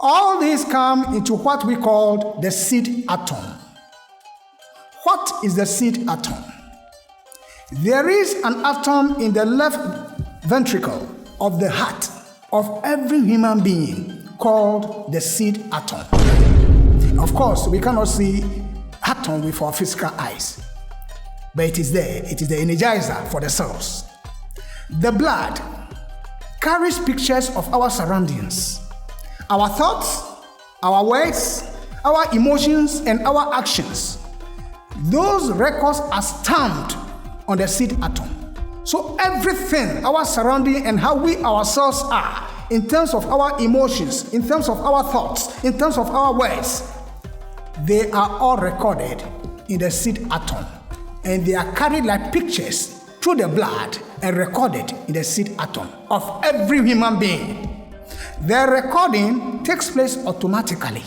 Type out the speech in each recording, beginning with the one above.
All these come into what we call the seed atom. What is the seed atom? There is an atom in the left ventricle of the heart of every human being called the seed atom. Of course, we cannot see atom with our physical eyes, but it is there. It is the energizer for the cells. The blood carries pictures of our surroundings, our thoughts, our words, our emotions, and our actions. Those records are stamped on the seed atom. So everything, our surrounding and how we ourselves are, in terms of our emotions, in terms of our thoughts, in terms of our words, they are all recorded in the seed atom. And they are carried like pictures through the blood and recorded in the seed atom of every human being. The recording takes place automatically.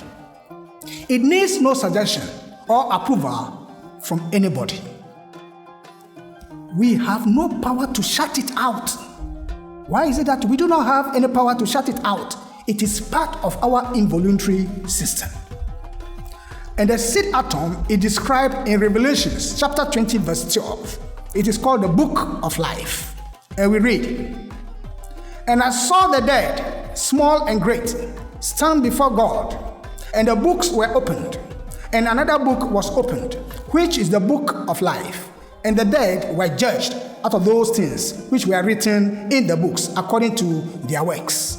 It needs no suggestion or approval from anybody. We have no power to shut it out. Why is it that we do not have any power to shut it out? It is part of our involuntary system. And the seed atom is described in Revelation chapter 20 verse 12. It is called the book of life. And we read, "And I saw the dead, small and great, stand before God, and the books were opened. And another book was opened, which is the book of life. And the dead were judged out of those things which were written in the books according to their works."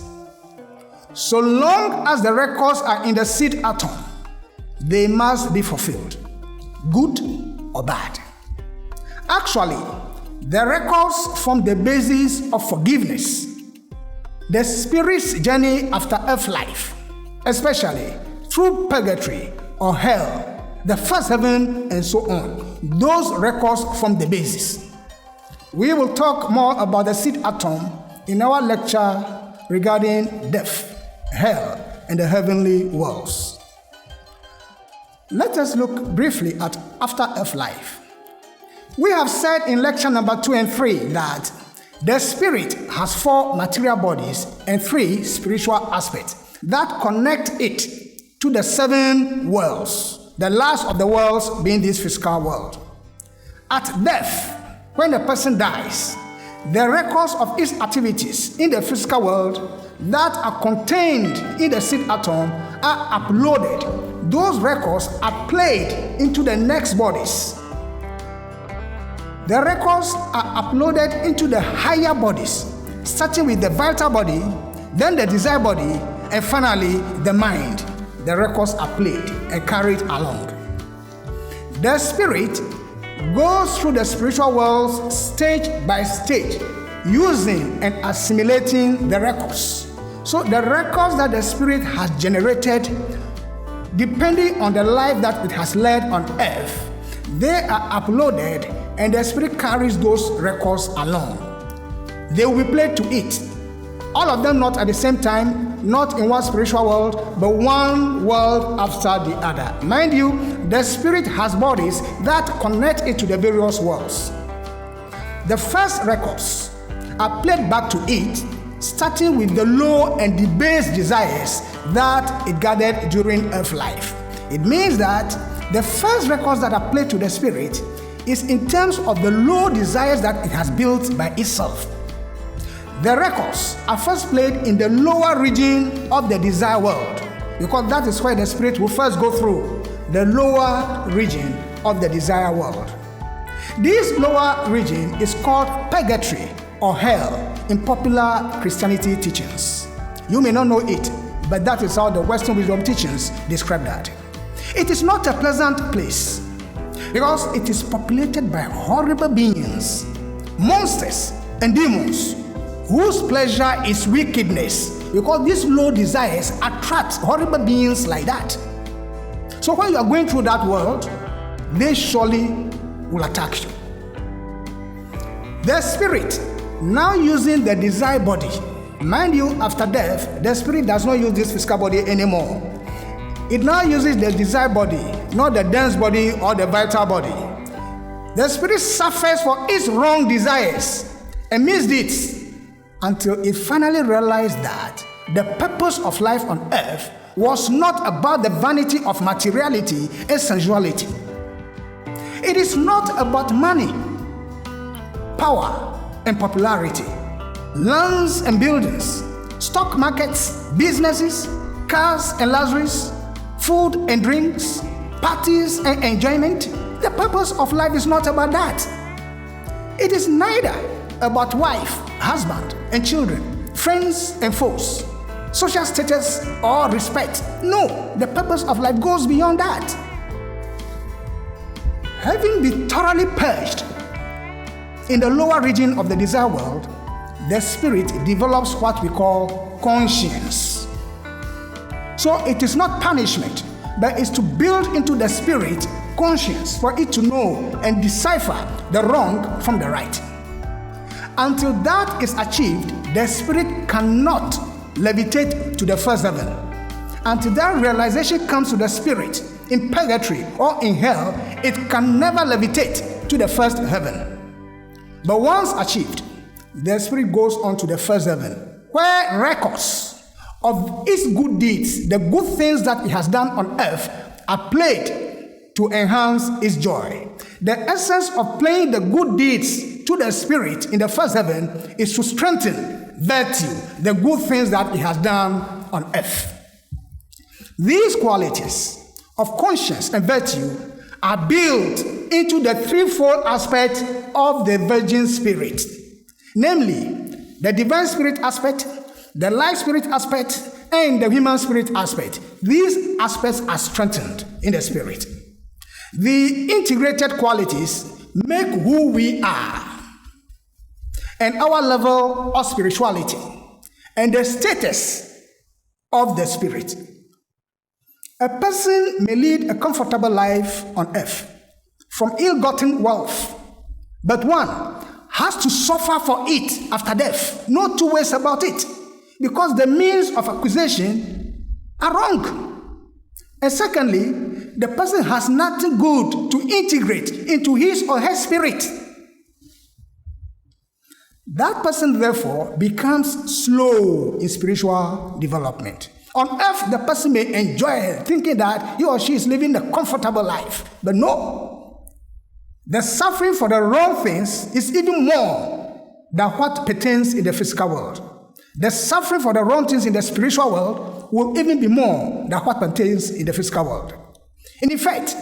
So long as the records are in the seed atom, they must be fulfilled, good or bad. Actually, the records form the basis of forgiveness, the spirit's journey after earth life, especially through purgatory or hell, the first heaven, and so on. Those records form the basis. We will talk more about the seed atom in our lecture regarding death, hell, and the heavenly worlds. Let us look briefly at after-earth life. We have said in lecture number 2 and 3 that the spirit has 4 material bodies and 3 spiritual aspects that connect it to the 7 worlds, the last of the worlds being this physical world. At death, when a person dies, the records of his activities in the physical world that are contained in the seed atom are uploaded. Those records are played into the next bodies. The records are uploaded into the higher bodies, starting with the vital body, then the desire body, and finally the mind. The records are played and carried along. The spirit goes through the spiritual world stage by stage, using and assimilating the records. So the records that the spirit has generated, depending on the life that it has led on earth, they are uploaded and the spirit carries those records along. They will be played to it. All of them not at the same time, not in one spiritual world, but one world after the other. Mind you, the spirit has bodies that connect it to the various worlds. The first records are played back to it, starting with the low and the base desires that it gathered during earth life. It means that the first records that are played to the spirit is in terms of the low desires that it has built by itself. The records are first played in the lower region of the desire world, because that is where the spirit will first go through, the lower region of the desire world. This lower region is called purgatory or hell in popular Christianity teachings. You may not know it, but that is how the Western wisdom teachings describe that. It is not a pleasant place because it is populated by horrible beings, monsters, and demons whose pleasure is wickedness, because these low desires attract horrible beings like that. So when you are going through that world, they surely will attack you. The spirit now using the desire body. Mind you, after death, the spirit does not use this physical body anymore. It now uses the desire body, not the dense body or the vital body. The spirit suffers for its wrong desires and misdeeds until it finally realizes that the purpose of life on earth was not about the vanity of materiality and sensuality. It is not about money, power and popularity, lands and buildings, stock markets, businesses, cars and luxuries, food and drinks, parties and enjoyment. The purpose of life is not about that. It is neither about wife, husband and children, friends and foes, social status or respect. No, the purpose of life goes beyond that. Having been thoroughly purged in the lower region of the desire world, the spirit develops what we call conscience. So it is not punishment, but it's to build into the spirit conscience for it to know and decipher the wrong from the right. Until that is achieved, the spirit cannot levitate to the first heaven. Until that realization comes to the spirit in purgatory or in hell, it can never levitate to the first heaven. But once achieved, the spirit goes on to the first heaven, where records of its good deeds, the good things that it has done on earth, are played to enhance its joy. The essence of playing the good deeds to the spirit in the first heaven is to strengthen virtue, the good things that it has done on earth. These qualities of conscience and virtue are built into the threefold aspect of the virgin spirit, namely the divine spirit aspect, the life spirit aspect, and the human spirit aspect. These aspects are strengthened in the spirit. The integrated qualities make who we are and our level of spirituality and the status of the spirit. A person may lead a comfortable life on earth from ill-gotten wealth, but one has to suffer for it after death. No two ways about it, because the means of acquisition are wrong. And secondly, the person has nothing good to integrate into his or her spirit. That person, therefore, becomes slow in spiritual development. On earth, the person may enjoy it, thinking that he or she is living a comfortable life. But no, the suffering for the wrong things is even more than what pertains in the physical world. The suffering for the wrong things in the spiritual world will even be more than what pertains in the physical world. And in fact,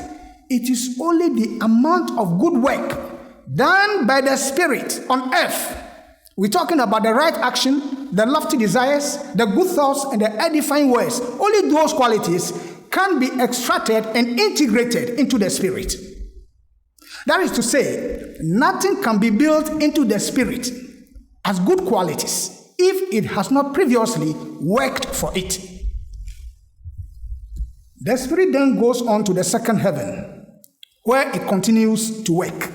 it is only the amount of good work done by the Spirit on earth. We're talking about the right action, the lofty desires, the good thoughts, and the edifying words. Only those qualities can be extracted and integrated into the Spirit. That is to say, nothing can be built into the Spirit as good qualities if it has not previously worked for it. The Spirit then goes on to the second heaven, where it continues to work.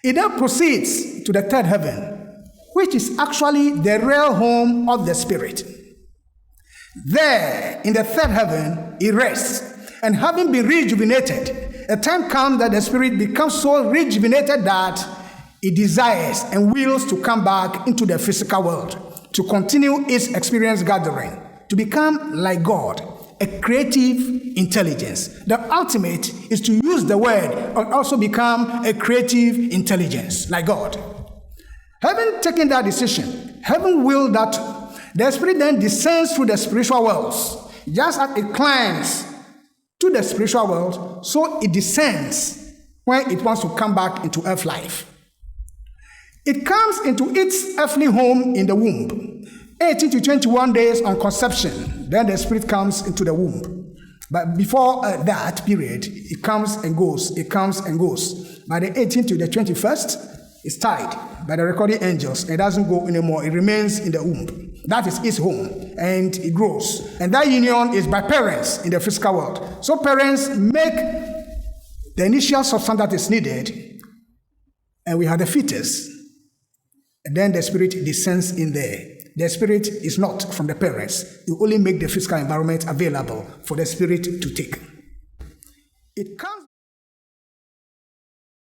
It then proceeds to the third heaven, which is actually the real home of the Spirit. There, in the third heaven, it rests, and having been rejuvenated, a time comes that the Spirit becomes so rejuvenated that it desires and wills to come back into the physical world, to continue its experience gathering, to become like God, a creative intelligence. The ultimate is to use the word and also become a creative intelligence like God. Having taken that decision, heaven willed that the Spirit then descends through the spiritual worlds. Just as it climbs to the spiritual world, so it descends when it wants to come back into earth life. It comes into its earthly home in the womb. 18 to 21 days on conception, then the Spirit comes into the womb. But before that period, it comes and goes, it comes and goes. By the 18th to the 21st, it's tied by the recording angels. It doesn't go anymore. It remains in the womb. That is its home, and it grows. And that union is by parents in the physical world. So parents make the initial substance that is needed, and we have the fetus. And then the Spirit descends in there. The Spirit is not from the parents. You only make the physical environment available for the Spirit to take. It comes